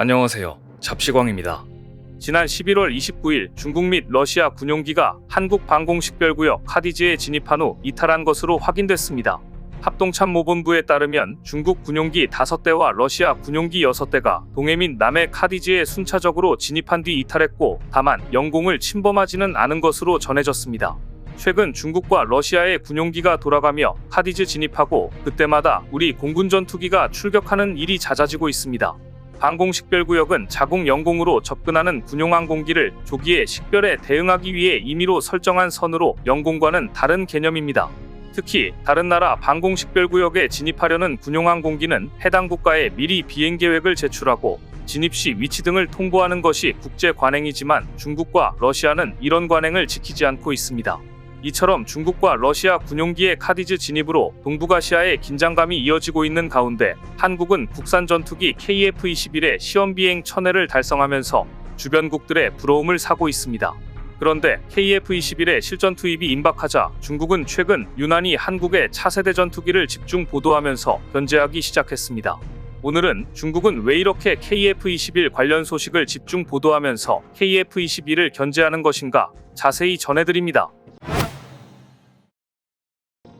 안녕하세요. 잡시광입니다. 지난 11월 29일 중국 및 러시아 군용기가 한국 방공식별구역 카디즈에 진입한 후 이탈한 것으로 확인됐습니다. 합동참모본부에 따르면 중국 군용기 5대와 러시아 군용기 6대가 동해 및 남해 카디즈에 순차적으로 진입한 뒤 이탈했고, 다만 영공을 침범하지는 않은 것으로 전해졌습니다. 최근 중국과 러시아의 군용기가 돌아가며 카디즈 진입하고 그때마다 우리 공군 전투기가 출격하는 일이 잦아지고 있습니다. 방공식별구역은 자국 영공으로 접근하는 군용항공기를 조기에 식별에 대응하기 위해 임의로 설정한 선으로 영공과는 다른 개념입니다. 특히 다른 나라 방공식별구역에 진입하려는 군용항공기는 해당 국가에 미리 비행계획을 제출하고 진입 시 위치 등을 통보하는 것이 국제 관행이지만 중국과 러시아는 이런 관행을 지키지 않고 있습니다. 이처럼 중국과 러시아 군용기의 카디즈 진입으로 동북아시아의 긴장감이 이어지고 있는 가운데 한국은 국산 전투기 KF-21의 시험비행 1000회를 달성하면서 주변국들의 부러움을 사고 있습니다. 그런데 KF-21의 실전 투입이 임박하자 중국은 최근 유난히 한국의 차세대 전투기를 집중 보도하면서 견제하기 시작했습니다. 오늘은 중국은 왜 이렇게 KF-21 관련 소식을 집중 보도하면서 KF-21을 견제하는 것인가 자세히 전해드립니다.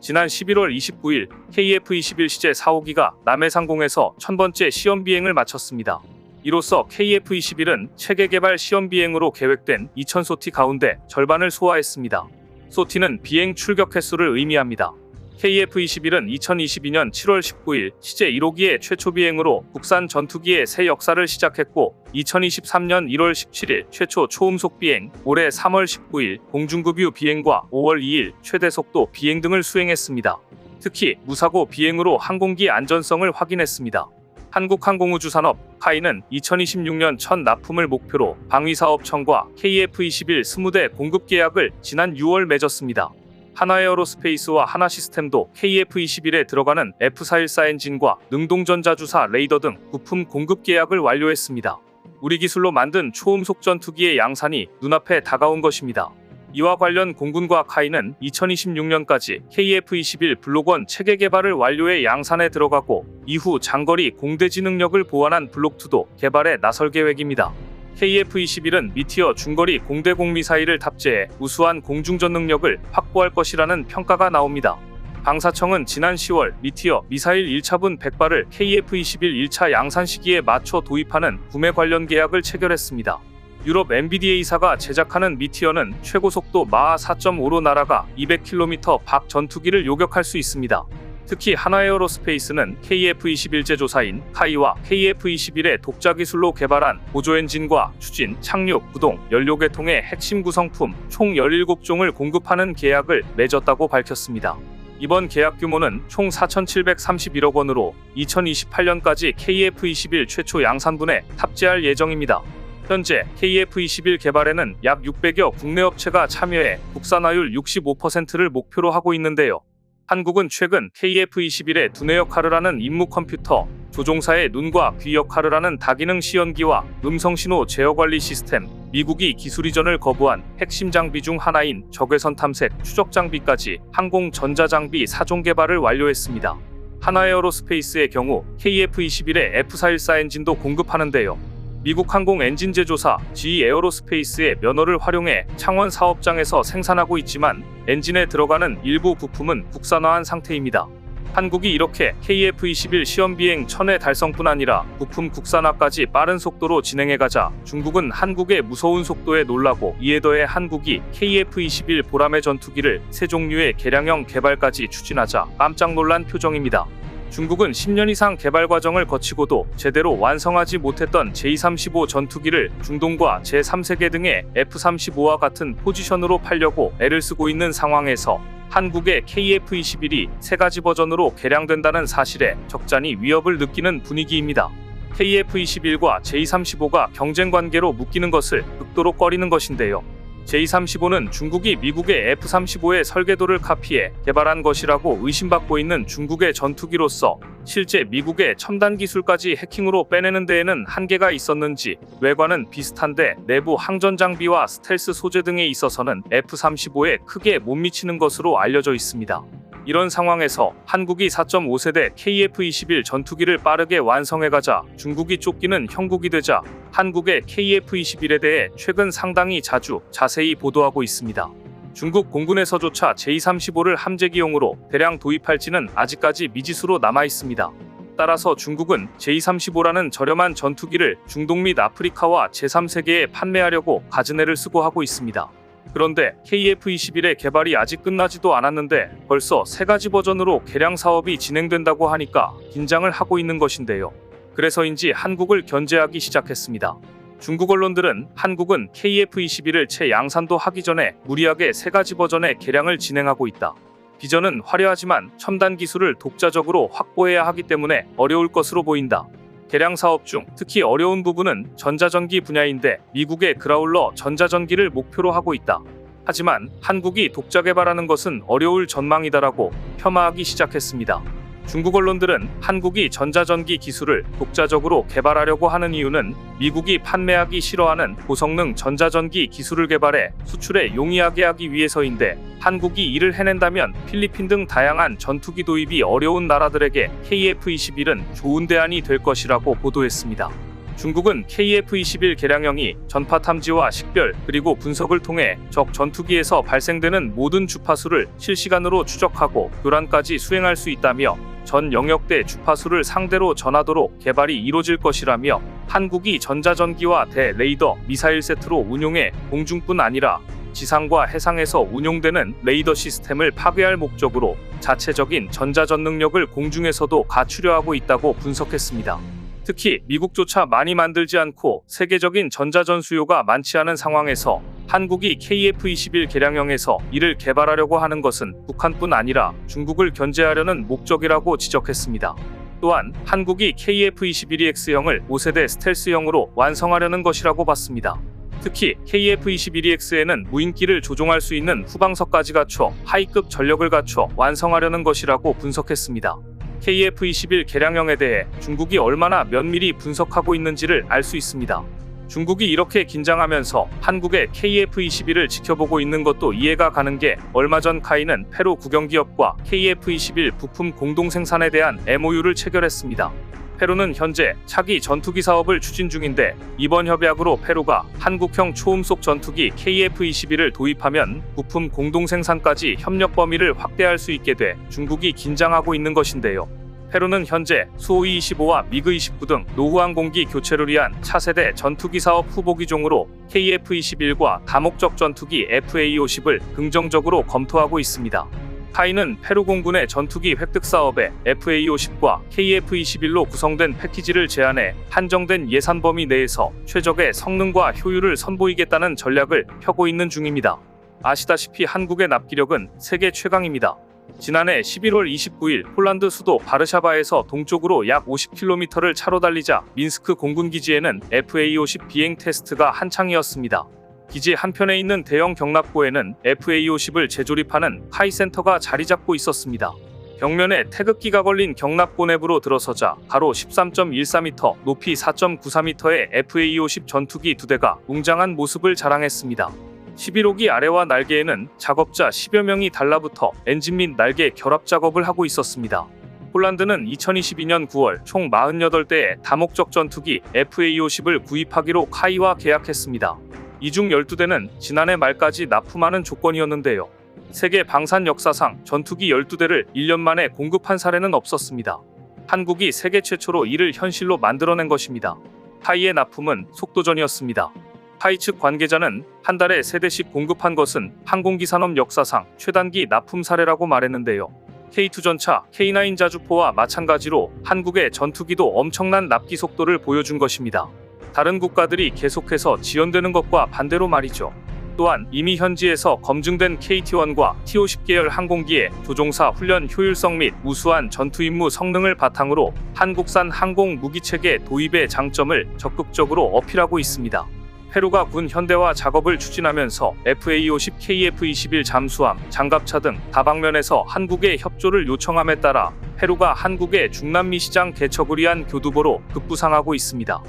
지난 11월 29일 KF-21 시제 4호기가 남해상공에서 1000번째 시험비행을 마쳤습니다. 이로써 KF-21은 체계 개발 시험비행으로 계획된 2000소티 가운데 절반을 소화했습니다. 소티는 비행 출격 횟수를 의미합니다. KF-21은 2022년 7월 19일 시제 1호기의 최초 비행으로 국산 전투기의 새 역사를 시작했고, 2023년 1월 17일 최초 초음속 비행, 올해 3월 19일 공중급유 비행과 5월 2일 최대 속도 비행 등을 수행했습니다. 특히 무사고 비행으로 항공기 안전성을 확인했습니다. 한국항공우주산업 카이는 2026년 첫 납품을 목표로 방위사업청과 KF-21 20대 공급 계약을 지난 6월 맺었습니다. 하나에어로스페이스와 하나시스템도 KF-21에 들어가는 F414 엔진과 능동전자주사 레이더 등 부품 공급 계약을 완료했습니다. 우리 기술로 만든 초음속 전투기의 양산이 눈앞에 다가온 것입니다. 이와 관련 공군과 카이는 2026년까지 KF-21 블록 1 체계 개발을 완료해 양산에 들어가고, 이후 장거리 공대지 능력을 보완한 블록 2도 개발에 나설 계획입니다. KF-21은 미티어 중거리 공대공 미사일을 탑재해 우수한 공중전 능력을 확보할 것이라는 평가가 나옵니다. 방사청은 지난 10월 미티어 미사일 1차분 100발을 KF-21 1차 양산 시기에 맞춰 도입하는 구매 관련 계약을 체결했습니다. 유럽 MBDA사가 제작하는 미티어는 최고 속도 마하 4.5로 날아가 200km 밖 전투기를 요격할 수 있습니다. 특히 하나에어로스페이스는 KF-21 제조사인 카이와 KF-21의 독자 기술로 개발한 보조 엔진과 추진, 착륙, 구동, 연료 계통의 핵심 구성품 총 17종을 공급하는 계약을 맺었다고 밝혔습니다. 이번 계약 규모는 총 4,731억 원으로 2028년까지 KF-21 최초 양산분에 탑재할 예정입니다. 현재 KF-21 개발에는 약 600여 국내 업체가 참여해 국산화율 65%를 목표로 하고 있는데요. 한국은 최근 KF-21의 두뇌 역할을 하는 임무 컴퓨터, 조종사의 눈과 귀 역할을 하는 다기능 시연기와 음성신호 제어관리 시스템, 미국이 기술 이전을 거부한 핵심 장비 중 하나인 적외선 탐색, 추적 장비까지 항공 전자장비 4종 개발을 완료했습니다. 하나에어로스페이스의 경우 KF-21의 F414 엔진도 공급하는데요. 미국 항공 엔진 제조사 GE 에어로스페이스의 면허를 활용해 창원 사업장에서 생산하고 있지만 엔진에 들어가는 일부 부품은 국산화한 상태입니다. 한국이 이렇게 KF-21 시험비행 1000회 달성뿐 아니라 부품 국산화까지 빠른 속도로 진행해가자 중국은 한국의 무서운 속도에 놀라고, 이에 더해 한국이 KF-21 보람의 전투기를 새 종류의 개량형 개발까지 추진하자 깜짝 놀란 표정입니다. 중국은 10년 이상 개발 과정을 거치고도 제대로 완성하지 못했던 J-35 전투기를 중동과 제3세계 등의 F-35와 같은 포지션으로 팔려고 애를 쓰고 있는 상황에서 한국의 KF-21이 3가지 버전으로 개량된다는 사실에 적잖이 위협을 느끼는 분위기입니다. KF-21과 J-35가 경쟁 관계로 묶이는 것을 극도로 꺼리는 것인데요. J-35는 중국이 미국의 F-35의 설계도를 카피해 개발한 것이라고 의심받고 있는 중국의 전투기로서 실제 미국의 첨단 기술까지 해킹으로 빼내는 데에는 한계가 있었는지 외관은 비슷한데 내부 항전 장비와 스텔스 소재 등에 있어서는 F-35에 크게 못 미치는 것으로 알려져 있습니다. 이런 상황에서 한국이 4.5세대 KF-21 전투기를 빠르게 완성해가자 중국이 쫓기는 형국이 되자 한국의 KF-21에 대해 최근 상당히 자세히 보도하고 있습니다. 중국 공군에서조차 J-35를 함재기용으로 대량 도입할지는 아직까지 미지수로 남아있습니다. 따라서 중국은 J-35라는 저렴한 전투기를 중동 및 아프리카와 제3세계에 판매하려고 가즈네를 쓰고 하고 있습니다. 그런데 KF-21의 개발이 아직 끝나지도 않았는데 벌써 3가지 버전으로 개량 사업이 진행된다고 하니까 긴장을 하고 있는 것인데요. 그래서인지 한국을 견제하기 시작했습니다. 중국 언론들은 한국은 KF-21을 채양산도 하기 전에 무리하게 3가지 버전의 개량을 진행하고 있다. 비전은 화려하지만 첨단 기술을 독자적으로 확보해야 하기 때문에 어려울 것으로 보인다. 개량 사업 중 특히 어려운 부분은 전자전기 분야인데 미국의 그라울러 전자전기를 목표로 하고 있다. 하지만 한국이 독자 개발하는 것은 어려울 전망이다라고 폄하하기 시작했습니다. 중국 언론들은 한국이 전자전기 기술을 독자적으로 개발하려고 하는 이유는 미국이 판매하기 싫어하는 고성능 전자전기 기술을 개발해 수출에 용이하게 하기 위해서인데 한국이 이를 해낸다면 필리핀 등 다양한 전투기 도입이 어려운 나라들에게 KF-21은 좋은 대안이 될 것이라고 보도했습니다. 중국은 KF-21 개량형이 전파 탐지와 식별 그리고 분석을 통해 적 전투기에서 발생되는 모든 주파수를 실시간으로 추적하고 교란까지 수행할 수 있다며 전 영역대 주파수를 상대로 전하도록 개발이 이뤄질 것이라며 한국이 전자전기와 대레이더 미사일 세트로 운용해 공중뿐 아니라 지상과 해상에서 운용되는 레이더 시스템을 파괴할 목적으로 자체적인 전자전 능력을 공중에서도 갖추려 하고 있다고 분석했습니다. 특히 미국조차 많이 만들지 않고 세계적인 전자전 수요가 많지 않은 상황에서 한국이 KF-21 개량형에서 이를 개발하려고 하는 것은 북한뿐 아니라 중국을 견제하려는 목적이라고 지적했습니다. 또한 한국이 KF-21EX형을 5세대 스텔스형으로 완성하려는 것이라고 봤습니다. 특히 KF-21EX에는 무인기를 조종할 수 있는 후방석까지 갖춰 하이급 전력을 갖춰 완성하려는 것이라고 분석했습니다. KF-21 개량형에 대해 중국이 얼마나 면밀히 분석하고 있는지를 알 수 있습니다. 중국이 이렇게 긴장하면서 한국의 KF-21을 지켜보고 있는 것도 이해가 가는 게 얼마 전 카이는 페루 국영기업과 KF-21 부품 공동 생산에 대한 MOU를 체결했습니다. 페루는 현재 차기 전투기 사업을 추진 중인데 이번 협약으로 페루가 한국형 초음속 전투기 KF-21을 도입하면 부품 공동 생산까지 협력 범위를 확대할 수 있게 돼 중국이 긴장하고 있는 것인데요. 페루는 현재 수호이 25와 미그 29 등 노후 항공기 교체를 위한 차세대 전투기 사업 후보기종으로 KF-21과 다목적 전투기 FA-50을 긍정적으로 검토하고 있습니다. 카이는 페루 공군의 전투기 획득 사업에 FA-50과 KF-21로 구성된 패키지를 제안해 한정된 예산 범위 내에서 최적의 성능과 효율을 선보이겠다는 전략을 펴고 있는 중입니다. 아시다시피 한국의 납기력은 세계 최강입니다. 지난해 11월 29일 폴란드 수도 바르샤바에서 동쪽으로 약 50km를 차로 달리자 민스크 공군기지에는 FA-50 비행 테스트가 한창이었습니다. 기지 한편에 있는 대형 경납고에는 FA-50을 재조립하는 카이 센터가 자리 잡고 있었습니다. 벽면에 태극기가 걸린 경납고 내부로 들어서자 가로 13.14m, 높이 4.94m의 FA-50 전투기 2대가 웅장한 모습을 자랑했습니다. 11호기 아래와 날개에는 작업자 10여 명이 달라붙어 엔진 및 날개 결합 작업을 하고 있었습니다. 폴란드는 2022년 9월 총 48대의 다목적 전투기 FA-50을 구입하기로 카이와 계약했습니다. 이 중 12대는 지난해 말까지 납품하는 조건이었는데요. 세계 방산 역사상 전투기 12대를 1년 만에 공급한 사례는 없었습니다. 한국이 세계 최초로 이를 현실로 만들어낸 것입니다. 카이의 납품은 속도전이었습니다. 카이 측 관계자는 한 달에 3대씩 공급한 것은 항공기 산업 역사상 최단기 납품 사례라고 말했는데요. K2 전차, K9 자주포와 마찬가지로 한국의 전투기도 엄청난 납기 속도를 보여준 것입니다. 다른 국가들이 계속해서 지연되는 것과 반대로 말이죠. 또한 이미 현지에서 검증된 KT-1과 T-50 계열 항공기의 조종사 훈련 효율성 및 우수한 전투 임무 성능을 바탕으로 한국산 항공 무기체계 도입의 장점을 적극적으로 어필하고 있습니다. 페루가 군 현대화 작업을 추진하면서 FA-50, KF-21 잠수함, 장갑차 등 다방면에서 한국의 협조를 요청함에 따라 페루가 한국의 중남미 시장 개척을 위한 교두보로 급부상하고 있습니다.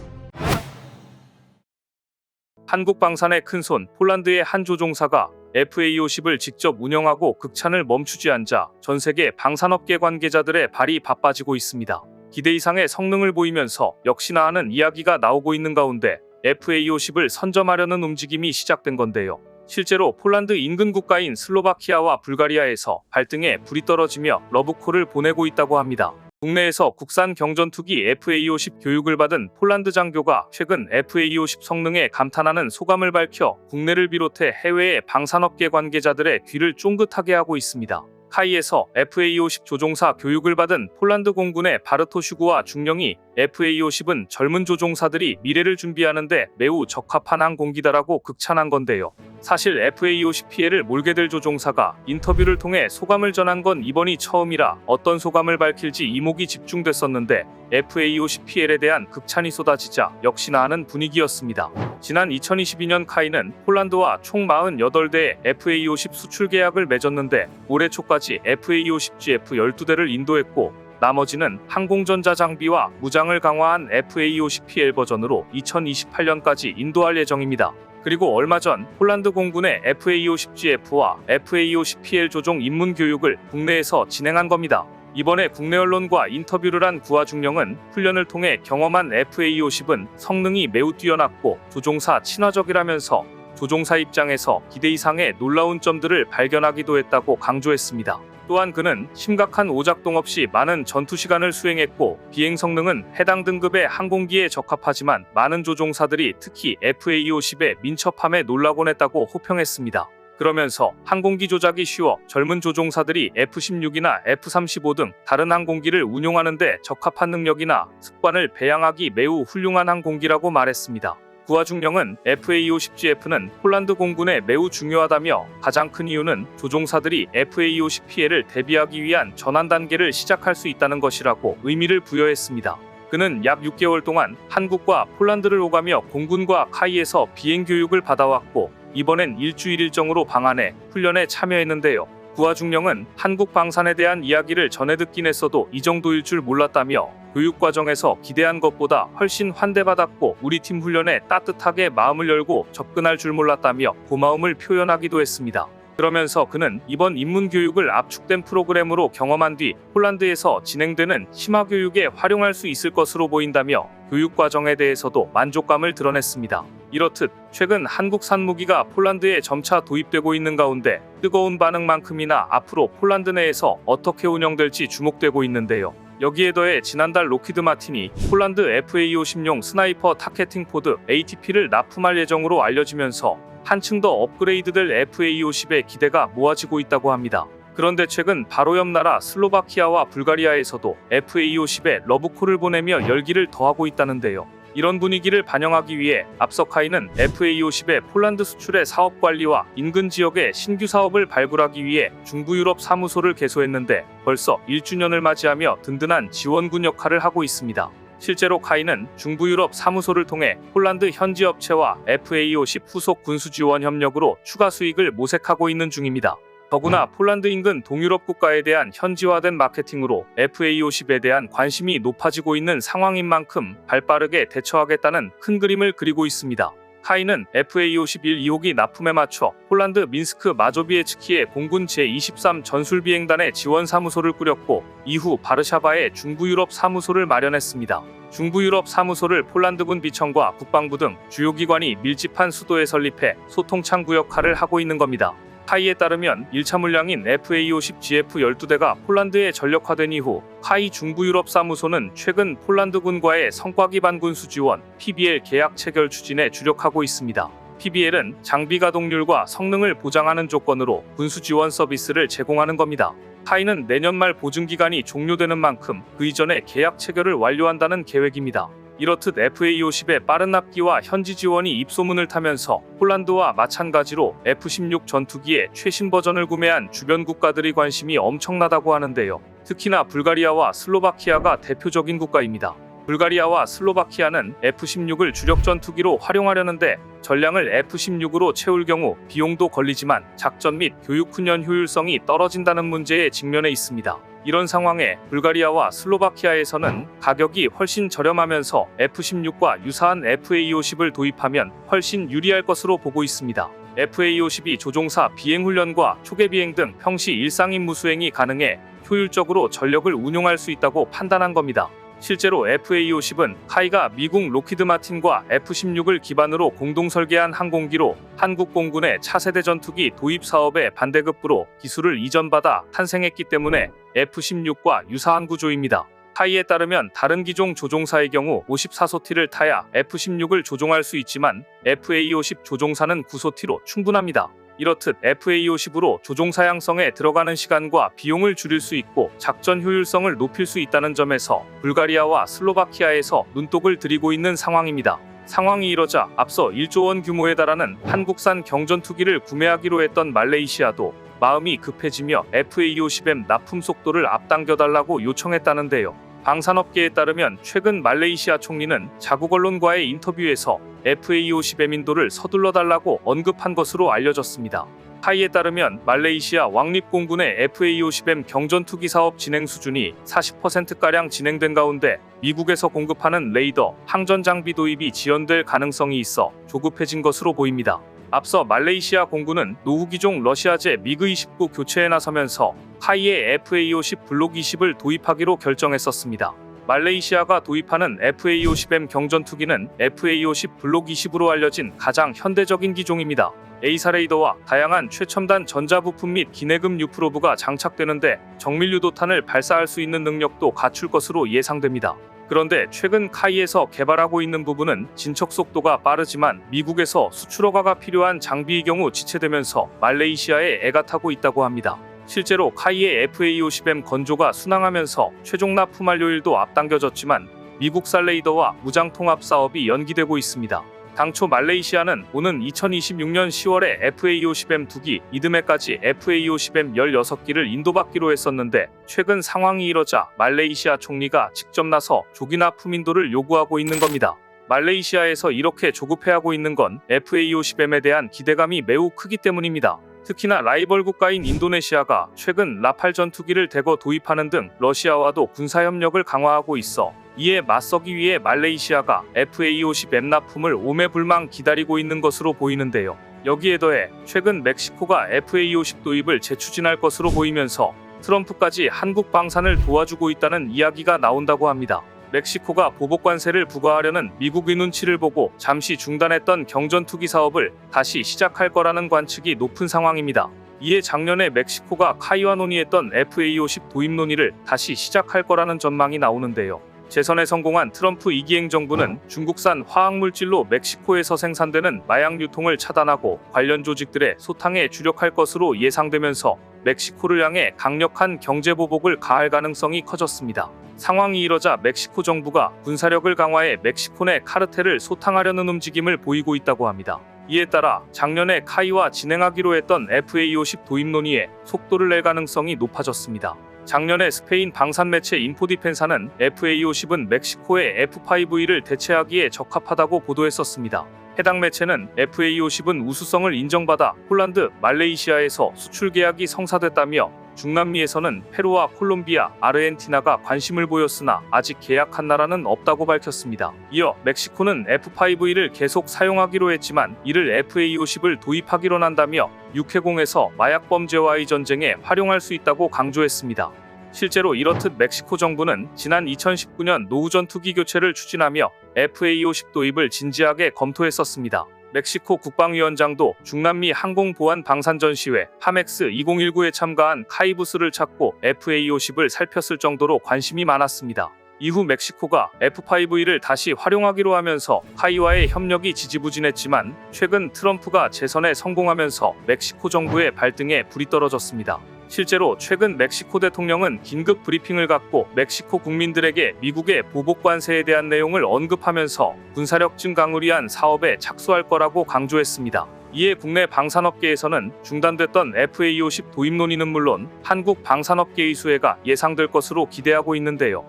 한국 방산의 큰손 폴란드의 한 조종사가 FA50을 직접 운영하고 극찬을 멈추지 않자 전 세계 방산업계 관계자들의 발이 바빠지고 있습니다. 기대 이상의 성능을 보이면서 역시나 하는 이야기가 나오고 있는 가운데 FA50을 선점하려는 움직임이 시작된 건데요. 실제로 폴란드 인근 국가인 슬로바키아와 불가리아에서 발등에 불이 떨어지며 러브콜을 보내고 있다고 합니다. 국내에서 국산 경전투기 FA50 교육을 받은 폴란드 장교가 최근 FA50 성능에 감탄하는 소감을 밝혀 국내를 비롯해 해외의 방산업계 관계자들의 귀를 쫑긋하게 하고 있습니다. 카이에서 FA50 조종사 교육을 받은 폴란드 공군의 바르토슈구와 중령이 FA50은 젊은 조종사들이 미래를 준비하는데 매우 적합한 항공기다라고 극찬한 건데요. 사실 FA50 피해를 몰게 될 조종사가 인터뷰를 통해 소감을 전한 건 이번이 처음이라 어떤 소감을 밝힐지 이목이 집중됐었는데 FA50 PL에 대한 극찬이 쏟아지자 역시나 하는 분위기였습니다. 지난 2022년 카이는 폴란드와 총 48대의 FA50 수출 계약을 맺었는데 올해 초까지 FA50GF 12대를 인도했고 나머지는 항공전자 장비와 무장을 강화한 FA50PL 버전으로 2028년까지 인도할 예정입니다. 그리고 얼마 전 폴란드 공군의 FA50GF와 FA50PL 조종 입문 교육을 국내에서 진행한 겁니다. 이번에 국내 언론과 인터뷰를 한 구하 중령은 훈련을 통해 경험한 FA50은 성능이 매우 뛰어났고 조종사 친화적이라면서 조종사 입장에서 기대 이상의 놀라운 점들을 발견하기도 했다고 강조했습니다. 또한 그는 심각한 오작동 없이 많은 전투 시간을 수행했고 비행 성능은 해당 등급의 항공기에 적합하지만 많은 조종사들이 특히 FA50의 민첩함에 놀라곤 했다고 호평했습니다. 그러면서 항공기 조작이 쉬워 젊은 조종사들이 F-16이나 F-35 등 다른 항공기를 운용하는 데 적합한 능력이나 습관을 배양하기 매우 훌륭한 항공기라고 말했습니다. 구하 중령은 FA50GF는 폴란드 공군에 매우 중요하다며 가장 큰 이유는 조종사들이 FA50 피해를 대비하기 위한 전환 단계를 시작할 수 있다는 것이라고 의미를 부여했습니다. 그는 약 6개월 동안 한국과 폴란드를 오가며 공군과 카이에서 비행 교육을 받아왔고 이번엔 일주일 일정으로 방한해 훈련에 참여했는데요. 구하 중령은 한국 방산에 대한 이야기를 전해 듣긴 했어도 이 정도일 줄 몰랐다며 교육 과정에서 기대한 것보다 훨씬 환대받았고 우리 팀 훈련에 따뜻하게 마음을 열고 접근할 줄 몰랐다며 고마움을 표현하기도 했습니다. 그러면서 그는 이번 입문 교육을 압축된 프로그램으로 경험한 뒤 폴란드에서 진행되는 심화 교육에 활용할 수 있을 것으로 보인다며 교육 과정에 대해서도 만족감을 드러냈습니다. 이렇듯 최근 한국산 무기가 폴란드에 점차 도입되고 있는 가운데 뜨거운 반응만큼이나 앞으로 폴란드 내에서 어떻게 운영될지 주목되고 있는데요. 여기에 더해 지난달 로키드 마틴이 폴란드 FA50용 스나이퍼 타겟팅 포드 ATP를 납품할 예정으로 알려지면서 한층 더 업그레이드될 FA50의 기대가 모아지고 있다고 합니다. 그런데 최근 바로 옆 나라 슬로바키아와 불가리아에서도 FA50에 러브콜을 보내며 열기를 더하고 있다는데요. 이런 분위기를 반영하기 위해 앞서 카이는 FA50의 폴란드 수출의 사업 관리와 인근 지역의 신규 사업을 발굴하기 위해 중부 유럽 사무소를 개소했는데 벌써 1주년을 맞이하며 든든한 지원군 역할을 하고 있습니다. 실제로 카이는 중부 유럽 사무소를 통해 폴란드 현지 업체와 FA50 후속 군수 지원 협력으로 추가 수익을 모색하고 있는 중입니다. 더구나 폴란드 인근 동유럽 국가에 대한 현지화된 마케팅으로 FA50에 대한 관심이 높아지고 있는 상황인 만큼 발빠르게 대처하겠다는 큰 그림을 그리고 있습니다. 카이는 FA50 1-2호기 납품에 맞춰 폴란드 민스크 마조비에츠키의 공군 제23 전술비행단의 지원사무소를 꾸렸고 이후 바르샤바에 중부유럽 사무소를 마련했습니다. 중부유럽 사무소를 폴란드군 비청과 국방부 등 주요 기관이 밀집한 수도에 설립해 소통창구 역할을 하고 있는 겁니다. 카이에 따르면 1차 물량인 FA50GF 12대가 폴란드에 전력화된 이후 카이 중부유럽 사무소는 최근 폴란드군과의 성과 기반 군수 지원 PBL 계약 체결 추진에 주력하고 있습니다. PBL은 장비 가동률과 성능을 보장하는 조건으로 군수 지원 서비스를 제공하는 겁니다. 카이는 내년 말 보증 기간이 종료되는 만큼 그 이전에 계약 체결을 완료한다는 계획입니다. 이렇듯 FA50의 빠른 납기와 현지 지원이 입소문을 타면서 폴란드와 마찬가지로 F-16 전투기의 최신 버전을 구매한 주변 국가들의 관심이 엄청나다고 하는데요. 특히나 불가리아와 슬로바키아가 대표적인 국가입니다. 불가리아와 슬로바키아는 F-16을 주력 전투기로 활용하려는데 전량을 F-16으로 채울 경우 비용도 걸리지만 작전 및 교육 훈련 효율성이 떨어진다는 문제에 직면해 있습니다. 이런 상황에 불가리아와 슬로바키아에서는 가격이 훨씬 저렴하면서 F-16과 유사한 FA50을 도입하면 훨씬 유리할 것으로 보고 있습니다. FA-52 조종사 비행훈련과 초계비행 등 평시 일상 임무 수행이 가능해 효율적으로 전력을 운용할 수 있다고 판단한 겁니다. 실제로 FA-50은 카이가 미국 로키드 마틴과 F-16을 기반으로 공동 설계한 항공기로 한국 공군의 차세대 전투기 도입 사업의 반대급부로 기술을 이전받아 탄생했기 때문에 F-16과 유사한 구조입니다. 카이에 따르면 다른 기종 조종사의 경우 54소티를 타야 F-16을 조종할 수 있지만 FA-50 조종사는 9소티로 충분합니다. 이렇듯 FA-50으로 조종사 양성에 들어가는 시간과 비용을 줄일 수 있고 작전 효율성을 높일 수 있다는 점에서 불가리아와 슬로바키아에서 눈독을 들이고 있는 상황입니다. 상황이 이러자 앞서 1조 원 규모에 달하는 한국산 경전투기를 구매하기로 했던 말레이시아도 마음이 급해지며 FA-50M 납품 속도를 앞당겨달라고 요청했다는데요. 방산업계에 따르면 최근 말레이시아 총리는 자국 언론과의 인터뷰에서 FA-50M 인도를 서둘러달라고 언급한 것으로 알려졌습니다. 카이에 따르면 말레이시아 왕립공군의 FA-50M 경전투기 사업 진행 수준이 40%가량 진행된 가운데 미국에서 공급하는 레이더, 항전 장비 도입이 지연될 가능성이 있어 조급해진 것으로 보입니다. 앞서 말레이시아 공군은 노후 기종 러시아제 미그-29 교체에 나서면서 카이의 FA-50 블록 20을 도입하기로 결정했었습니다. 말레이시아가 도입하는 FA-50M 경전투기는 FA-50 블록 20으로 알려진 가장 현대적인 기종입니다. A사 레이더와 다양한 최첨단 전자부품 및 기내금 유프로브가 장착되는데 정밀유도탄을 발사할 수 있는 능력도 갖출 것으로 예상됩니다. 그런데 최근 카이에서 개발하고 있는 부분은 진척 속도가 빠르지만 미국에서 수출 허가가 필요한 장비의 경우 지체되면서 말레이시아에 애가 타고 있다고 합니다. 실제로 카이의 FA-50M 건조가 순항하면서 최종 납품 완료일도 앞당겨졌지만 미국산 레이더와 무장 통합 사업이 연기되고 있습니다. 당초 말레이시아는 오는 2026년 10월에 FA-50M 2기, 이듬해까지 FA-50M 16기를 인도받기로 했었는데 최근 상황이 이러자 말레이시아 총리가 직접 나서 조기 납품 인도를 요구하고 있는 겁니다. 말레이시아에서 이렇게 조급해하고 있는 건 FA-50M에 대한 기대감이 매우 크기 때문입니다. 특히나 라이벌 국가인 인도네시아가 최근 라팔 전투기를 대거 도입하는 등 러시아와도 군사협력을 강화하고 있어 이에 맞서기 위해 말레이시아가 FA-50M 납품을 오매불망 기다리고 있는 것으로 보이는데요. 여기에 더해 최근 멕시코가 FA-50 도입을 재추진할 것으로 보이면서 트럼프까지 한국 방산을 도와주고 있다는 이야기가 나온다고 합니다. 멕시코가 보복관세를 부과하려는 미국의 눈치를 보고 잠시 중단했던 경전투기 사업을 다시 시작할 거라는 관측이 높은 상황입니다. 이에 작년에 멕시코가 카이와 논의했던 FA-50 도입 논의를 다시 시작할 거라는 전망이 나오는데요. 재선에 성공한 트럼프 2기 행정부는 중국산 화학물질로 멕시코에서 생산되는 마약 유통을 차단하고 관련 조직들의 소탕에 주력할 것으로 예상되면서 멕시코를 향해 강력한 경제보복을 가할 가능성이 커졌습니다. 상황이 이러자 멕시코 정부가 군사력을 강화해 멕시코 내 카르텔을 소탕하려는 움직임을 보이고 있다고 합니다. 이에 따라 작년에 카이와 진행하기로 했던 FA-50 도입 논의에 속도를 낼 가능성이 높아졌습니다. 작년에 스페인 방산 매체 인포디펜사는 FA-50은 멕시코의 F-5E를 대체하기에 적합하다고 보도했었습니다. 해당 매체는 FA-50은 우수성을 인정받아 폴란드, 말레이시아에서 수출 계약이 성사됐다며 중남미에서는 페루와 콜롬비아, 아르헨티나가 관심을 보였으나 아직 계약한 나라는 없다고 밝혔습니다. 이어 멕시코는 F-5E를 계속 사용하기로 했지만 이를 FA-50을 도입하기로 한다며 육해공에서 마약 범죄와의 전쟁에 활용할 수 있다고 강조했습니다. 실제로 이렇듯 멕시코 정부는 지난 2019년 노후 전투기 교체를 추진하며 FA-50 도입을 진지하게 검토했었습니다. 멕시코 국방위원장도 중남미 항공보안 방산전시회 파멕스 2019에 참가한 카이부스를 찾고 FA-50을 살폈을 정도로 관심이 많았습니다. 이후 멕시코가 F-5E를 다시 활용하기로 하면서 카이와의 협력이 지지부진했지만 최근 트럼프가 재선에 성공하면서 멕시코 정부의 발등에 불이 떨어졌습니다. 실제로 최근 멕시코 대통령은 긴급 브리핑을 갖고 멕시코 국민들에게 미국의 보복 관세에 대한 내용을 언급하면서 군사력 증강을 위한 사업에 착수할 거라고 강조했습니다. 이에 국내 방산업계에서는 중단됐던 FA-50 도입 논의는 물론 한국 방산업계의 수혜가 예상될 것으로 기대하고 있는데요.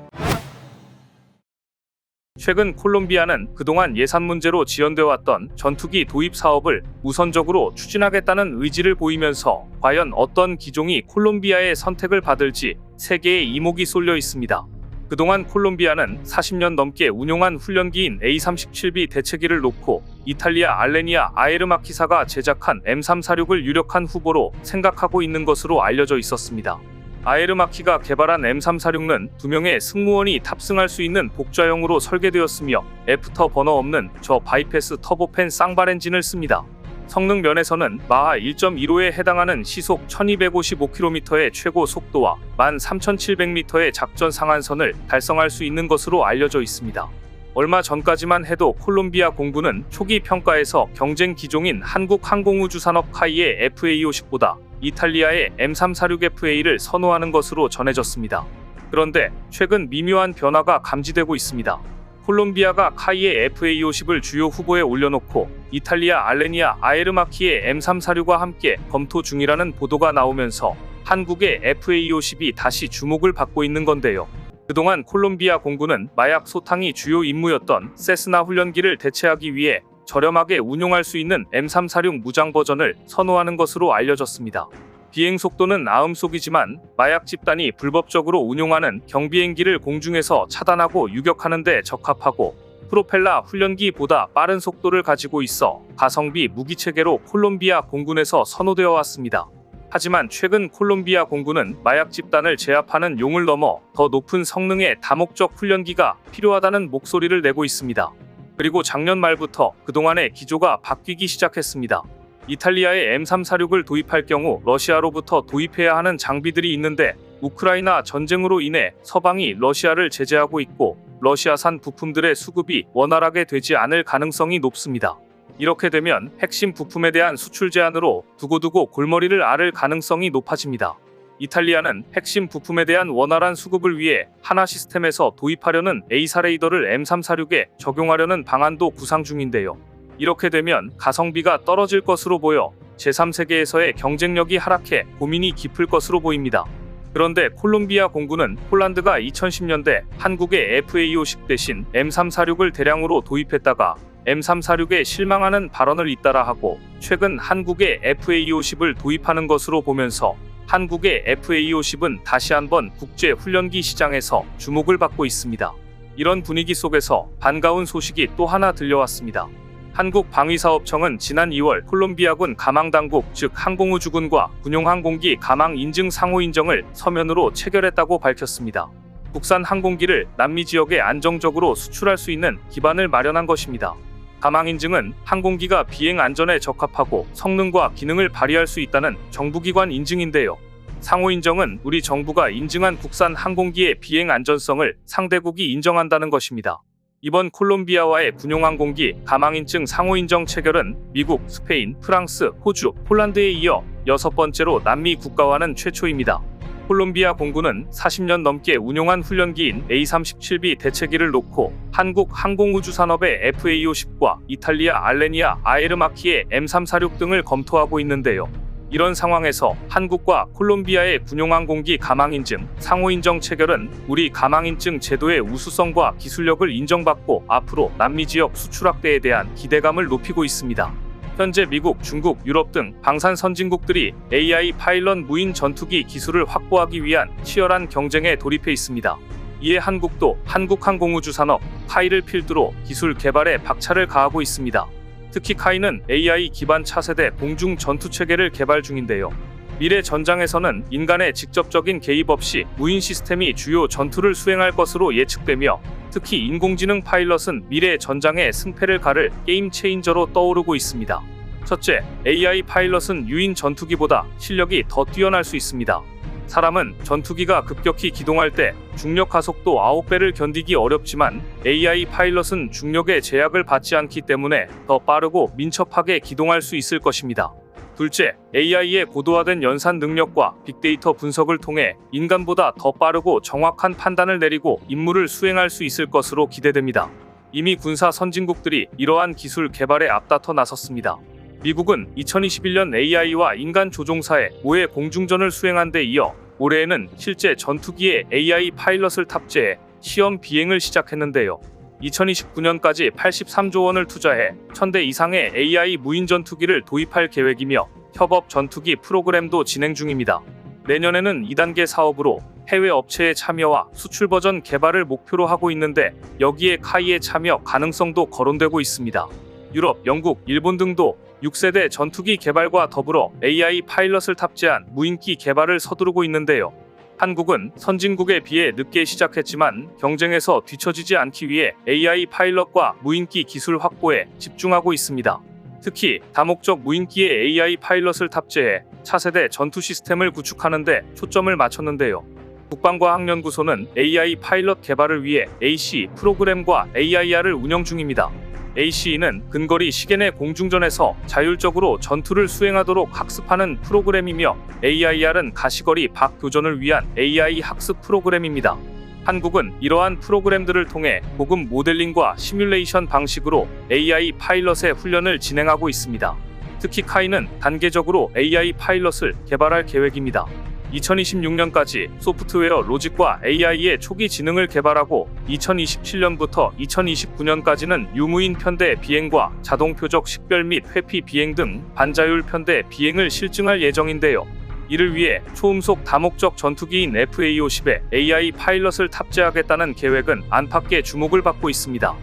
최근 콜롬비아는 그동안 예산 문제로 지연돼 왔던 전투기 도입 사업을 우선적으로 추진하겠다는 의지를 보이면서 과연 어떤 기종이 콜롬비아의 선택을 받을지 세계의 이목이 쏠려 있습니다. 그동안 콜롬비아는 40년 넘게 운용한 훈련기인 A-37B 대체기를 놓고 이탈리아 알레니아 아에르마키사가 제작한 M346을 유력한 후보로 생각하고 있는 것으로 알려져 있었습니다. 아에르마키가 개발한 M346는 2명의 승무원이 탑승할 수 있는 복좌형으로 설계되었으며 애프터 버너 없는 저바이패스 터보팬 쌍발 엔진을 씁니다. 성능 면에서는 마하 1.15에 해당하는 시속 1255km의 최고 속도와 13,700m의 작전 상한선을 달성할 수 있는 것으로 알려져 있습니다. 얼마 전까지만 해도 콜롬비아 공군은 초기 평가에서 경쟁 기종인 한국항공우주산업 카이의 FA50보다 이탈리아의 M346FA를 선호하는 것으로 전해졌습니다. 그런데 최근 미묘한 변화가 감지되고 있습니다. 콜롬비아가 카이의 FA50을 주요 후보에 올려놓고 이탈리아 알레니아 아에르마키의 M346과 함께 검토 중이라는 보도가 나오면서 한국의 FA50이 다시 주목을 받고 있는 건데요. 그동안 콜롬비아 공군은 마약 소탕이 주요 임무였던 세스나 훈련기를 대체하기 위해 저렴하게 운용할 수 있는 M346 무장 버전을 선호하는 것으로 알려졌습니다. 비행 속도는 아음속이지만 마약 집단이 불법적으로 운용하는 경비행기를 공중에서 차단하고 유격하는 데 적합하고 프로펠러 훈련기보다 빠른 속도를 가지고 있어 가성비 무기체계로 콜롬비아 공군에서 선호되어 왔습니다. 하지만 최근 콜롬비아 공군은 마약 집단을 제압하는 용을 넘어 더 높은 성능의 다목적 훈련기가 필요하다는 목소리를 내고 있습니다. 그리고 작년 말부터 그동안의 기조가 바뀌기 시작했습니다. 이탈리아의 M346을 도입할 경우 러시아로부터 도입해야 하는 장비들이 있는데 우크라이나 전쟁으로 인해 서방이 러시아를 제재하고 있고 러시아산 부품들의 수급이 원활하게 되지 않을 가능성이 높습니다. 이렇게 되면 핵심 부품에 대한 수출 제한으로 두고두고 골머리를 앓을 가능성이 높아집니다. 이탈리아는 핵심 부품에 대한 원활한 수급을 위해 하나 시스템에서 도입하려는 A사 레이더를 M346에 적용하려는 방안도 구상 중인데요. 이렇게 되면 가성비가 떨어질 것으로 보여 제3세계에서의 경쟁력이 하락해 고민이 깊을 것으로 보입니다. 그런데 콜롬비아 공군은 폴란드가 2010년대 한국의 FA50 대신 M346을 대량으로 도입했다가 M346에 실망하는 발언을 잇따라 하고 최근 한국의 FA50을 도입하는 것으로 보면서 한국의 FA50은 다시 한번 국제 훈련기 시장에서 주목을 받고 있습니다. 이런 분위기 속에서 반가운 소식이 또 하나 들려왔습니다. 한국방위사업청은 지난 2월 콜롬비아군 가망당국 즉 항공우주군과 군용항공기 가망 인증 상호 인정을 서면으로 체결했다고 밝혔습니다. 국산 항공기를 남미 지역에 안정적으로 수출할 수 있는 기반을 마련한 것입니다. 가망 인증은 항공기가 비행 안전에 적합하고 성능과 기능을 발휘할 수 있다는 정부기관 인증인데요. 상호 인정은 우리 정부가 인증한 국산 항공기의 비행 안전성을 상대국이 인정한다는 것입니다. 이번 콜롬비아와의 군용항공기 가망인증 상호인정 체결은 미국, 스페인, 프랑스, 호주, 폴란드에 이어 6번째로 남미 국가와는 최초입니다. 콜롬비아 공군은 40년 넘게 운용한 훈련기인 A-37B 대체기를 놓고 한국 항공우주산업의 FA-50과 이탈리아 알레니아 아에르마키의 M346 등을 검토하고 있는데요. 이런 상황에서 한국과 콜롬비아의 군용항공기 가망인증, 상호인정 체결은 우리 가망인증 제도의 우수성과 기술력을 인정받고 앞으로 남미 지역 수출 확대에 대한 기대감을 높이고 있습니다. 현재 미국, 중국, 유럽 등 방산 선진국들이 AI 파일럿 무인 전투기 기술을 확보하기 위한 치열한 경쟁에 돌입해 있습니다. 이에 한국도 한국항공우주산업 카이를 필두로 기술 개발에 박차를 가하고 있습니다. 특히 카이는 AI 기반 차세대 공중 전투체계를 개발 중인데요. 미래 전장에서는 인간의 직접적인 개입 없이 무인 시스템이 주요 전투를 수행할 것으로 예측되며 특히 인공지능 파일럿은 미래 전장의 승패를 가를 게임 체인저로 떠오르고 있습니다. 첫째, AI 파일럿은 유인 전투기보다 실력이 더 뛰어날 수 있습니다. 사람은 전투기가 급격히 기동할 때 중력 가속도 9배를 견디기 어렵지만 AI 파일럿은 중력의 제약을 받지 않기 때문에 더 빠르고 민첩하게 기동할 수 있을 것입니다. 둘째, AI의 고도화된 연산 능력과 빅데이터 분석을 통해 인간보다 더 빠르고 정확한 판단을 내리고 임무를 수행할 수 있을 것으로 기대됩니다. 이미 군사 선진국들이 이러한 기술 개발에 앞다퉈 나섰습니다. 미국은 2021년 AI와 인간 조종사의 5회 공중전을 수행한 데 이어 올해에는 실제 전투기에 AI 파일럿을 탑재해 시험 비행을 시작했는데요. 2029년까지 83조 원을 투자해 1000대 이상의 AI 무인 전투기를 도입할 계획이며 협업 전투기 프로그램도 진행 중입니다. 내년에는 2단계 사업으로 해외 업체의 참여와 수출 버전 개발을 목표로 하고 있는데 여기에 카이의 참여 가능성도 거론되고 있습니다. 유럽, 영국, 일본 등도 6세대 전투기 개발과 더불어 AI 파일럿을 탑재한 무인기 개발을 서두르고 있는데요. 한국은 선진국에 비해 늦게 시작했지만 경쟁에서 뒤처지지 않기 위해 AI 파일럿과 무인기 기술 확보에 집중하고 있습니다. 특히 다목적 무인기에 AI 파일럿을 탑재해 차세대 전투 시스템을 구축하는 데 초점을 맞췄는데요. 국방과학연구소는 AI 파일럿 개발을 위해 AC 프로그램과 AIR을 운영 중입니다. AC는 근거리 시계 내 공중전에서 자율적으로 전투를 수행하도록 학습하는 프로그램이며 AIR은 가시거리 밖 교전을 위한 AI 학습 프로그램입니다. 한국은 이러한 프로그램들을 통해 고급 모델링과 시뮬레이션 방식으로 AI 파일럿의 훈련을 진행하고 있습니다. 특히 카이는 단계적으로 AI 파일럿을 개발할 계획입니다. 2026년까지 소프트웨어 로직과 AI의 초기 지능을 개발하고 2027년부터 2029년까지는 유무인 편대 비행과 자동 표적 식별 및 회피 비행 등 반자율 편대 비행을 실증할 예정인데요. 이를 위해 초음속 다목적 전투기인 FA-50에 AI 파일럿을 탑재하겠다는 계획은 안팎의 주목을 받고 있습니다.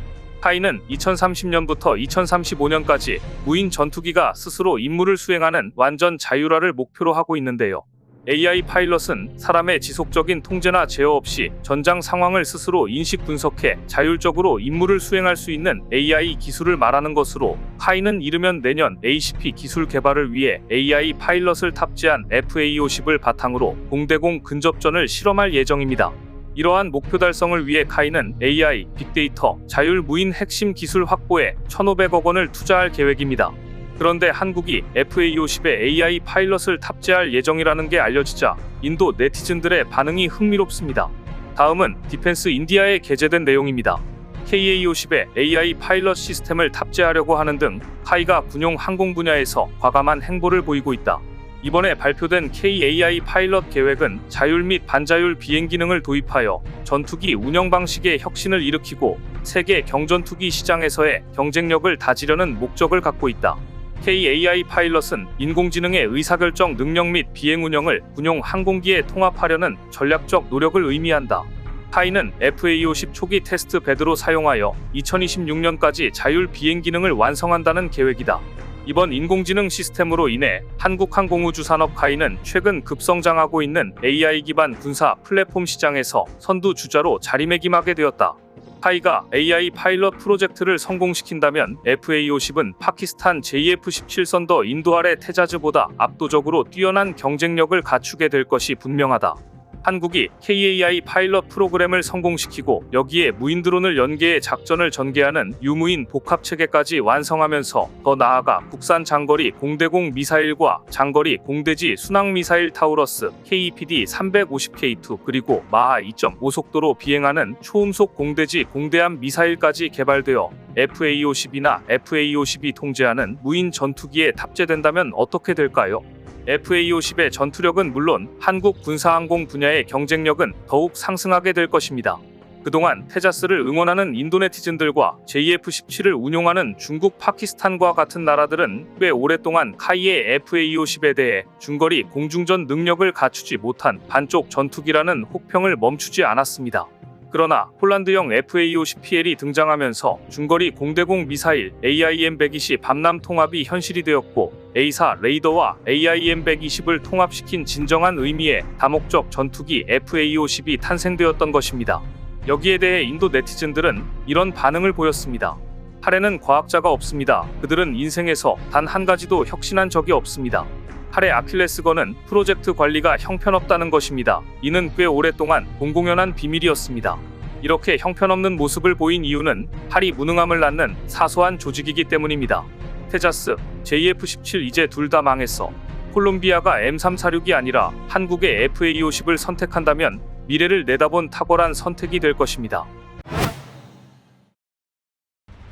카이는 2030년부터 2035년까지 무인 전투기가 스스로 임무를 수행하는 완전 자율화를 목표로 하고 있는데요. AI 파일럿은 사람의 지속적인 통제나 제어 없이 전장 상황을 스스로 인식 분석해 자율적으로 임무를 수행할 수 있는 AI 기술을 말하는 것으로 카이는 이르면 내년 ACP 기술 개발을 위해 AI 파일럿을 탑재한 FA-50을 바탕으로 공대공 근접전을 실험할 예정입니다. 이러한 목표 달성을 위해 카이는 AI, 빅데이터, 자율무인 핵심 기술 확보에 1,500억 원을 투자할 계획입니다. 그런데 한국이 FA-50에 AI 파일럿을 탑재할 예정이라는 게 알려지자 인도 네티즌들의 반응이 흥미롭습니다. 다음은 디펜스 인디아에 게재된 내용입니다. KA-50에 AI 파일럿 시스템을 탑재하려고 하는 등 카이가 군용 항공 분야에서 과감한 행보를 보이고 있다. 이번에 발표된 KAI 파일럿 계획은 자율 및 반자율 비행 기능을 도입하여 전투기 운영 방식의 혁신을 일으키고 세계 경전투기 시장에서의 경쟁력을 다지려는 목적을 갖고 있다. KAI 파일럿은 인공지능의 의사결정 능력 및 비행 운영을 군용 항공기에 통합하려는 전략적 노력을 의미한다. 카이는 FA-50 초기 테스트 베드로 사용하여 2026년까지 자율 비행 기능을 완성한다는 계획이다. 이번 인공지능 시스템으로 인해 한국항공우주산업 카이는 최근 급성장하고 있는 AI 기반 군사 플랫폼 시장에서 선두주자로 자리매김하게 되었다. 카이가 AI 파일럿 프로젝트를 성공시킨다면 FA-50은 파키스탄 JF-17 선더 인도 아래 테자즈보다 압도적으로 뛰어난 경쟁력을 갖추게 될 것이 분명하다. 한국이 KAI 파일럿 프로그램을 성공시키고 여기에 무인 드론을 연계해 작전을 전개하는 유무인 복합체계까지 완성하면서 더 나아가 국산 장거리 공대공 미사일과 장거리 공대지 순항 미사일 타우러스 KEPD-350K2 그리고 마하 2.5 속도로 비행하는 초음속 공대지 공대함 미사일까지 개발되어 FA-50이나 FA-50이 통제하는 무인 전투기에 탑재된다면 어떻게 될까요? FA-50의 전투력은 물론 한국 군사항공 분야의 경쟁력은 더욱 상승하게 될 것입니다. 그동안 테자스를 응원하는 인도 네티즌들과 JF-17을 운용하는 중국, 파키스탄과 같은 나라들은 꽤 오랫동안 카이의 FA-50에 대해 중거리 공중전 능력을 갖추지 못한 반쪽 전투기라는 혹평을 멈추지 않았습니다. 그러나 폴란드형 FA-50PL이 등장하면서 중거리 공대공 미사일 AIM-120 밤남 통합이 현실이 되었고 A사 레이더와 AIM-120을 통합시킨 진정한 의미의 다목적 전투기 FA-50이 탄생되었던 것입니다. 여기에 대해 인도 네티즌들은 이런 반응을 보였습니다. 칼에는 과학자가 없습니다. 그들은 인생에서 단 한 가지도 혁신한 적이 없습니다. 칼의 아킬레스건은 프로젝트 관리가 형편없다는 것입니다. 이는 꽤 오랫동안 공공연한 비밀이었습니다. 이렇게 형편없는 모습을 보인 이유는 팔이 무능함을 낳는 사소한 조직이기 때문입니다. 테자스, JF-17 이제 둘 다 망했어. 콜롬비아가 M346이 아니라 한국의 FA-50을 선택한다면 미래를 내다본 탁월한 선택이 될 것입니다.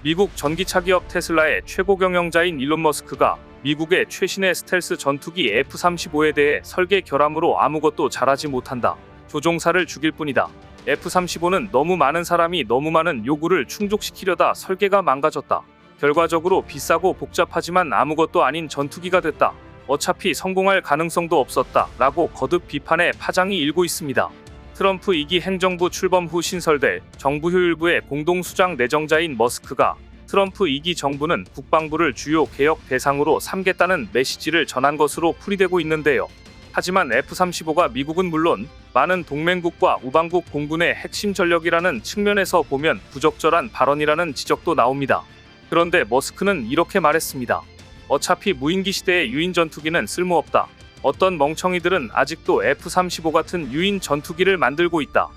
미국 전기차 기업 테슬라의 최고 경영자인 일론 머스크가 미국의 최신의 스텔스 전투기 F-35에 대해 설계 결함으로 아무것도 잘하지 못한다. 조종사를 죽일 뿐이다. F-35는 너무 많은 사람이 너무 많은 요구를 충족시키려다 설계가 망가졌다. 결과적으로 비싸고 복잡하지만 아무것도 아닌 전투기가 됐다. 어차피 성공할 가능성도 없었다. 라고 거듭 비판의 파장이 일고 있습니다. 트럼프 2기 행정부 출범 후 신설될 정부 효율부의 공동수장 내정자인 머스크가 트럼프 2기 정부는 국방부를 주요 개혁 대상으로 삼겠다는 메시지를 전한 것으로 풀이되고 있는데요. 하지만 F-35가 미국은 물론 많은 동맹국과 우방국 공군의 핵심 전력이라는 측면에서 보면 부적절한 발언이라는 지적도 나옵니다. 그런데 머스크는 이렇게 말했습니다. 어차피 무인기 시대의 유인 전투기는 쓸모없다. 어떤 멍청이들은 아직도 F-35 같은 유인 전투기를 만들고 있다.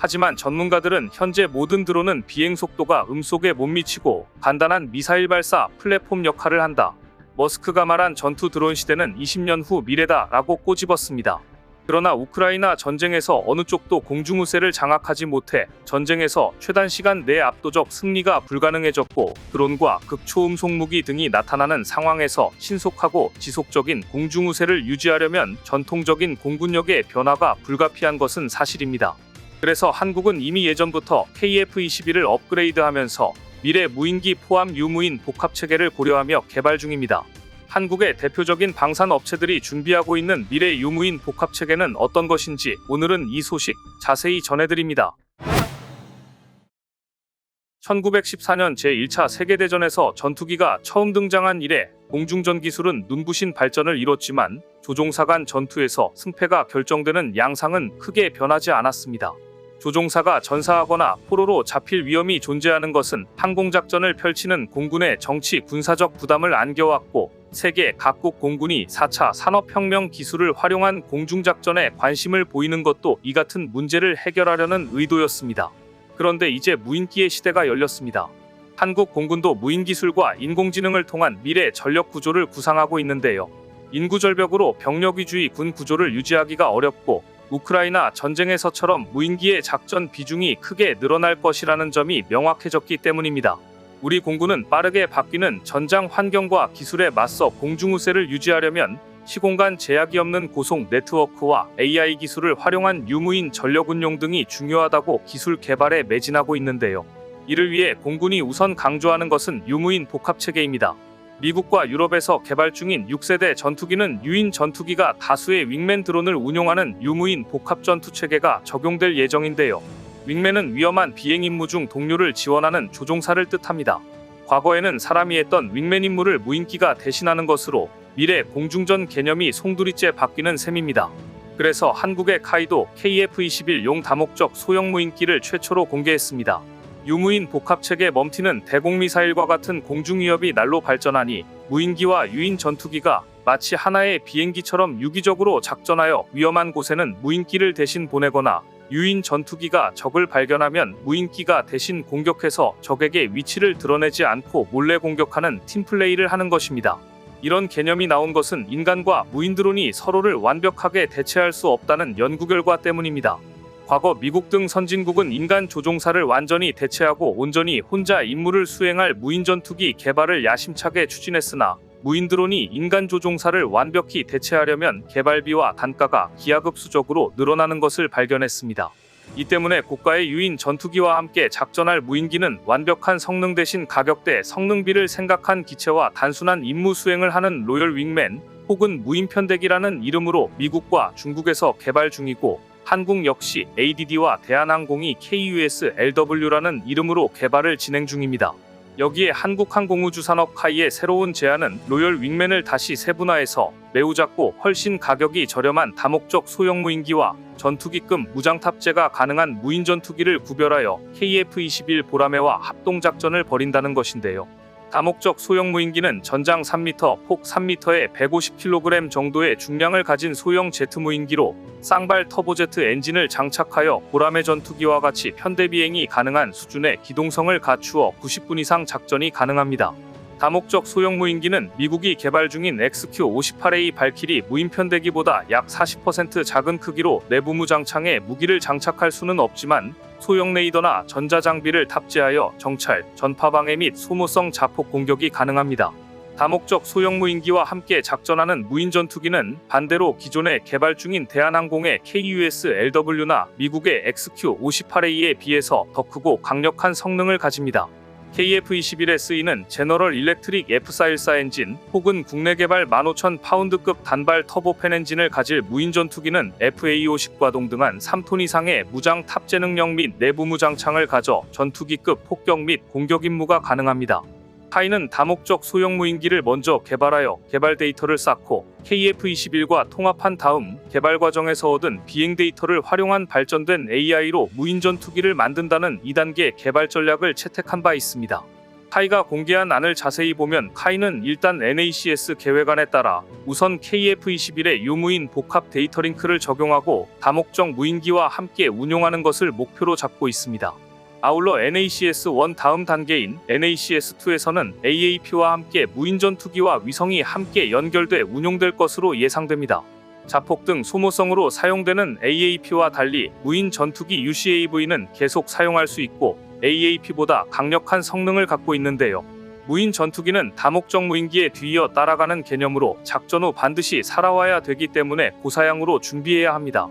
하지만 전문가들은 현재 모든 드론은 비행 속도가 음속에 못 미치고 간단한 미사일 발사 플랫폼 역할을 한다. 머스크가 말한 전투 드론 시대는 20년 후 미래다라고 꼬집었습니다. 그러나 우크라이나 전쟁에서 어느 쪽도 공중우세를 장악하지 못해 전쟁에서 최단 시간 내 압도적 승리가 불가능해졌고 드론과 극초음속 무기 등이 나타나는 상황에서 신속하고 지속적인 공중우세를 유지하려면 전통적인 공군력의 변화가 불가피한 것은 사실입니다. 그래서 한국은 이미 예전부터 KF-21을 업그레이드하면서 미래 무인기 포함 유무인 복합체계를 고려하며 개발 중입니다. 한국의 대표적인 방산 업체들이 준비하고 있는 미래 유무인 복합체계는 어떤 것인지 오늘은 이 소식 자세히 전해드립니다. 1914년 제1차 세계대전에서 전투기가 처음 등장한 이래 공중전 기술은 눈부신 발전을 이뤘지만 조종사 간 전투에서 승패가 결정되는 양상은 크게 변하지 않았습니다. 조종사가 전사하거나 포로로 잡힐 위험이 존재하는 것은 항공작전을 펼치는 공군의 정치 군사적 부담을 안겨왔고 세계 각국 공군이 4차 산업혁명 기술을 활용한 공중작전에 관심을 보이는 것도 이 같은 문제를 해결하려는 의도였습니다. 그런데 이제 무인기의 시대가 열렸습니다. 한국 공군도 무인기술과 인공지능을 통한 미래 전력 구조를 구상하고 있는데요. 인구절벽으로 병력위주의 군 구조를 유지하기가 어렵고 우크라이나 전쟁에서처럼 무인기의 작전 비중이 크게 늘어날 것이라는 점이 명확해졌기 때문입니다. 우리 공군은 빠르게 바뀌는 전장 환경과 기술에 맞서 공중우세를 유지하려면 시공간 제약이 없는 고속 네트워크와 AI 기술을 활용한 유무인 전력 운용 등이 중요하다고 기술 개발에 매진하고 있는데요. 이를 위해 공군이 우선 강조하는 것은 유무인 복합체계입니다. 미국과 유럽에서 개발 중인 6세대 전투기는 유인 전투기가 다수의 윙맨 드론을 운용하는 유무인 복합 전투체계가 적용될 예정인데요. 윙맨은 위험한 비행 임무 중 동료를 지원하는 조종사를 뜻합니다. 과거에는 사람이 했던 윙맨 임무를 무인기가 대신하는 것으로 미래 공중전 개념이 송두리째 바뀌는 셈입니다. 그래서 한국의 카이도 KF-21용 다목적 소형 무인기를 최초로 공개했습니다. 유무인 복합체계 멈티는 대공미사일과 같은 공중위협이 날로 발전하니 무인기와 유인 전투기가 마치 하나의 비행기처럼 유기적으로 작전하여 위험한 곳에는 무인기를 대신 보내거나 유인 전투기가 적을 발견하면 무인기가 대신 공격해서 적에게 위치를 드러내지 않고 몰래 공격하는 팀플레이를 하는 것입니다. 이런 개념이 나온 것은 인간과 무인 드론이 서로를 완벽하게 대체할 수 없다는 연구 결과 때문입니다. 과거 미국 등 선진국은 인간 조종사를 완전히 대체하고 온전히 혼자 임무를 수행할 무인 전투기 개발을 야심차게 추진했으나 무인 드론이 인간 조종사를 완벽히 대체하려면 개발비와 단가가 기하급수적으로 늘어나는 것을 발견했습니다. 이 때문에 고가의 유인 전투기와 함께 작전할 무인기는 완벽한 성능 대신 가격대 성능비를 생각한 기체와 단순한 임무 수행을 하는 로열 윙맨 혹은 무인편대기라는 이름으로 미국과 중국에서 개발 중이고 한국 역시 ADD와 대한항공이 KUS-LW라는 이름으로 개발을 진행 중입니다. 여기에 한국항공우주산업 카이의 새로운 제안은 로열 윙맨을 다시 세분화해서 매우 작고 훨씬 가격이 저렴한 다목적 소형 무인기와 전투기급 무장 탑재가 가능한 무인 전투기를 구별하여 KF-21 보라매와 합동작전을 벌인다는 것인데요. 다목적 소형 무인기는 전장 3m, 폭 3m에 150kg 정도의 중량을 가진 소형 제트 무인기로 쌍발 터보제트 엔진을 장착하여 보라매 전투기와 같이 편대 비행이 가능한 수준의 기동성을 갖추어 90분 이상 작전이 가능합니다. 다목적 소형 무인기는 미국이 개발 중인 XQ-58A 발키리 무인편대기보다 약 40% 작은 크기로 내부 무장창에 무기를 장착할 수는 없지만 소형 레이더나 전자장비를 탑재하여 정찰, 전파방해 및 소모성 자폭 공격이 가능합니다. 다목적 소형 무인기와 함께 작전하는 무인 전투기는 반대로 기존에 개발 중인 대한항공의 KUS-LW나 미국의 XQ-58A에 비해서 더 크고 강력한 성능을 가집니다. KF-21에 쓰이는 제너럴 일렉트릭 F414 엔진 혹은 국내 개발 15,000파운드급 단발 터보팬 엔진을 가질 무인 전투기는 FA-50 과동등한 3톤 이상의 무장 탑재 능력 및 내부 무장창을 가져 전투기급 폭격 및 공격 임무가 가능합니다. 카이는 다목적 소형 무인기를 먼저 개발하여 개발 데이터를 쌓고 KF-21과 통합한 다음 개발 과정에서 얻은 비행 데이터를 활용한 발전된 AI로 무인 전투기를 만든다는 2단계 개발 전략을 채택한 바 있습니다. 카이가 공개한 안을 자세히 보면 카이는 일단 NACS 계획안에 따라 우선 KF-21의 유무인 복합 데이터 링크를 적용하고 다목적 무인기와 함께 운용하는 것을 목표로 잡고 있습니다. 아울러 NACS-1 다음 단계인 NACS-2에서는 AAP와 함께 무인 전투기와 위성이 함께 연결돼 운용될 것으로 예상됩니다. 자폭 등 소모성으로 사용되는 AAP와 달리 무인 전투기 UCAV는 계속 사용할 수 있고 AAP보다 강력한 성능을 갖고 있는데요. 무인 전투기는 다목적 무인기에 뒤이어 따라가는 개념으로 작전 후 반드시 살아와야 되기 때문에 고사양으로 준비해야 합니다.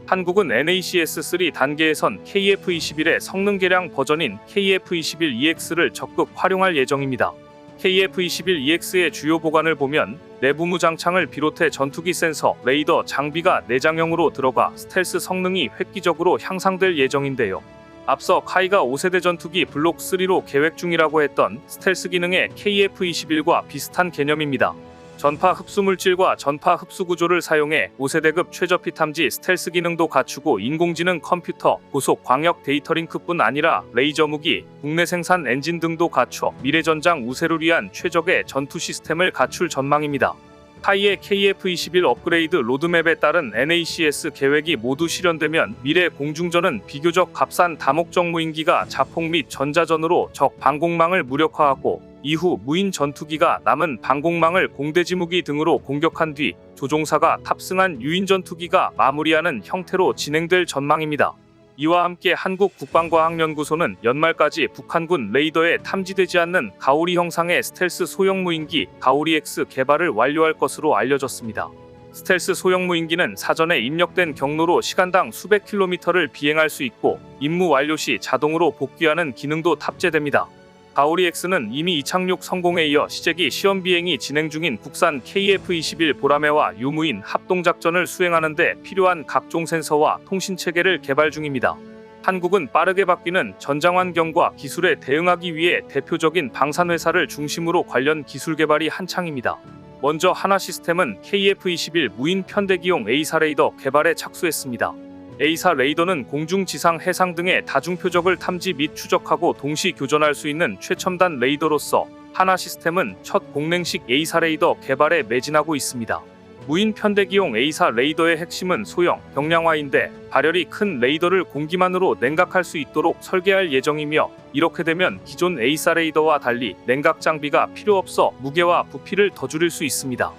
한국은 NACS-3 단계에선 KF-21의 성능 개량 버전인 KF-21EX를 적극 활용할 예정입니다. KF-21EX의 주요 보관을 보면 내부 무장창을 비롯해 전투기 센서, 레이더, 장비가 내장형으로 들어가 스텔스 성능이 획기적으로 향상될 예정인데요. 앞서 카이가 5세대 전투기 블록 3로 계획 중이라고 했던 스텔스 기능의 KF-21과 비슷한 개념입니다. 전파 흡수 물질과 전파 흡수 구조를 사용해 5세대급 최저 피탐지 스텔스 기능도 갖추고 인공지능 컴퓨터, 고속 광역 데이터 링크뿐 아니라 레이저 무기, 국내 생산 엔진 등도 갖춰 미래전장 우세를 위한 최적의 전투 시스템을 갖출 전망입니다. 카이의 KF-21 업그레이드 로드맵에 따른 NACS 계획이 모두 실현되면 미래 공중전은 비교적 값싼 다목적 무인기가 자폭 및 전자전으로 적 방공망을 무력화하고 이후 무인 전투기가 남은 방공망을 공대지 무기 등으로 공격한 뒤 조종사가 탑승한 유인 전투기가 마무리하는 형태로 진행될 전망입니다. 이와 함께 한국국방과학연구소는 연말까지 북한군 레이더에 탐지되지 않는 가오리 형상의 스텔스 소형 무인기 가오리-X 개발을 완료할 것으로 알려졌습니다. 스텔스 소형 무인기는 사전에 입력된 경로로 시간당 수백 킬로미터를 비행할 수 있고 임무 완료 시 자동으로 복귀하는 기능도 탑재됩니다. 가오리-X는 이미 이착륙 성공에 이어 시제기 시험 비행이 진행 중인 국산 KF-21 보라매와 유무인 합동작전을 수행하는 데 필요한 각종 센서와 통신체계를 개발 중입니다. 한국은 빠르게 바뀌는 전장환경과 기술에 대응하기 위해 대표적인 방산회사를 중심으로 관련 기술 개발이 한창입니다. 먼저 하나시스템은 KF-21 무인 편대기용 A사 레이더 개발에 착수했습니다. A사 레이더는 공중, 지상, 해상 등의 다중표적을 탐지 및 추적하고 동시 교전할 수 있는 최첨단 레이더로서 하나시스템은 첫 공랭식 A사 레이더 개발에 매진하고 있습니다. 무인 편대기용 A사 레이더의 핵심은 소형, 경량화인데 발열이 큰 레이더를 공기만으로 냉각할 수 있도록 설계할 예정이며 이렇게 되면 기존 A사 레이더와 달리 냉각 장비가 필요 없어 무게와 부피를 더 줄일 수 있습니다.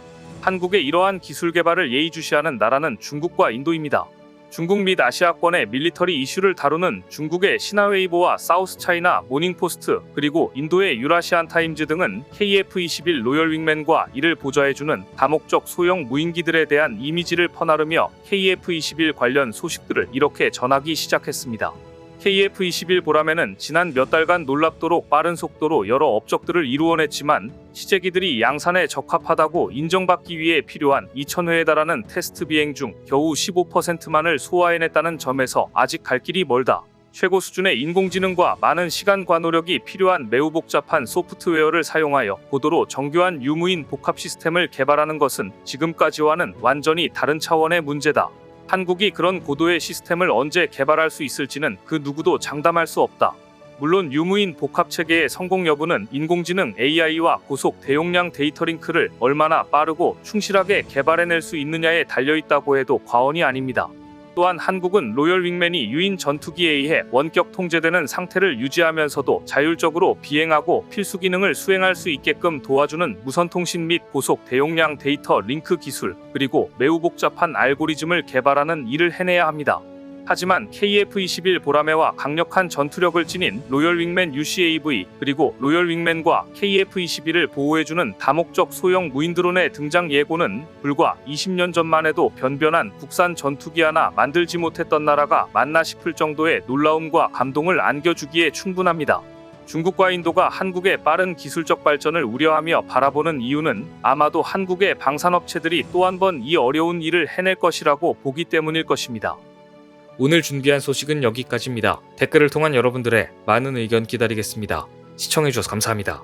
한국의 이러한 기술 개발을 예의주시하는 나라는 중국과 인도입니다. 중국 및 아시아권의 밀리터리 이슈를 다루는 중국의 시나웨이보와 사우스차이나 모닝포스트 그리고 인도의 유라시안 타임즈 등은 KF-21 로열 윙맨과 이를 보좌해주는 다목적 소형 무인기들에 대한 이미지를 퍼나르며 KF-21 관련 소식들을 이렇게 전하기 시작했습니다. KF-21 보라매는 지난 몇 달간 놀랍도록 빠른 속도로 여러 업적들을 이루어냈지만 시제기들이 양산에 적합하다고 인정받기 위해 필요한 2000회에 달하는 테스트 비행 중 겨우 15%만을 소화해냈다는 점에서 아직 갈 길이 멀다. 최고 수준의 인공지능과 많은 시간과 노력이 필요한 매우 복잡한 소프트웨어를 사용하여 고도로 정교한 유무인 복합 시스템을 개발하는 것은 지금까지와는 완전히 다른 차원의 문제다. 한국이 그런 고도의 시스템을 언제 개발할 수 있을지는 그 누구도 장담할 수 없다. 물론 유무인 복합체계의 성공 여부는 인공지능 AI와 고속 대용량 데이터 링크를 얼마나 빠르고 충실하게 개발해낼 수 있느냐에 달려있다고 해도 과언이 아닙니다. 또한 한국은 로열 윙맨이 유인 전투기에 의해 원격 통제되는 상태를 유지하면서도 자율적으로 비행하고 필수 기능을 수행할 수 있게끔 도와주는 무선통신 및 고속 대용량 데이터 링크 기술, 그리고 매우 복잡한 알고리즘을 개발하는 일을 해내야 합니다. 하지만 KF-21 보라매와 강력한 전투력을 지닌 로열 윙맨 UCAV 그리고 로열 윙맨과 KF-21을 보호해주는 다목적 소형 무인 드론의 등장 예고는 불과 20년 전만 해도 변변한 국산 전투기 하나 만들지 못했던 나라가 맞나 싶을 정도의 놀라움과 감동을 안겨주기에 충분합니다. 중국과 인도가 한국의 빠른 기술적 발전을 우려하며 바라보는 이유는 아마도 한국의 방산업체들이 또 한 번 이 어려운 일을 해낼 것이라고 보기 때문일 것입니다. 오늘 준비한 소식은 여기까지입니다. 댓글을 통한 여러분들의 많은 의견 기다리겠습니다. 시청해주셔서 감사합니다.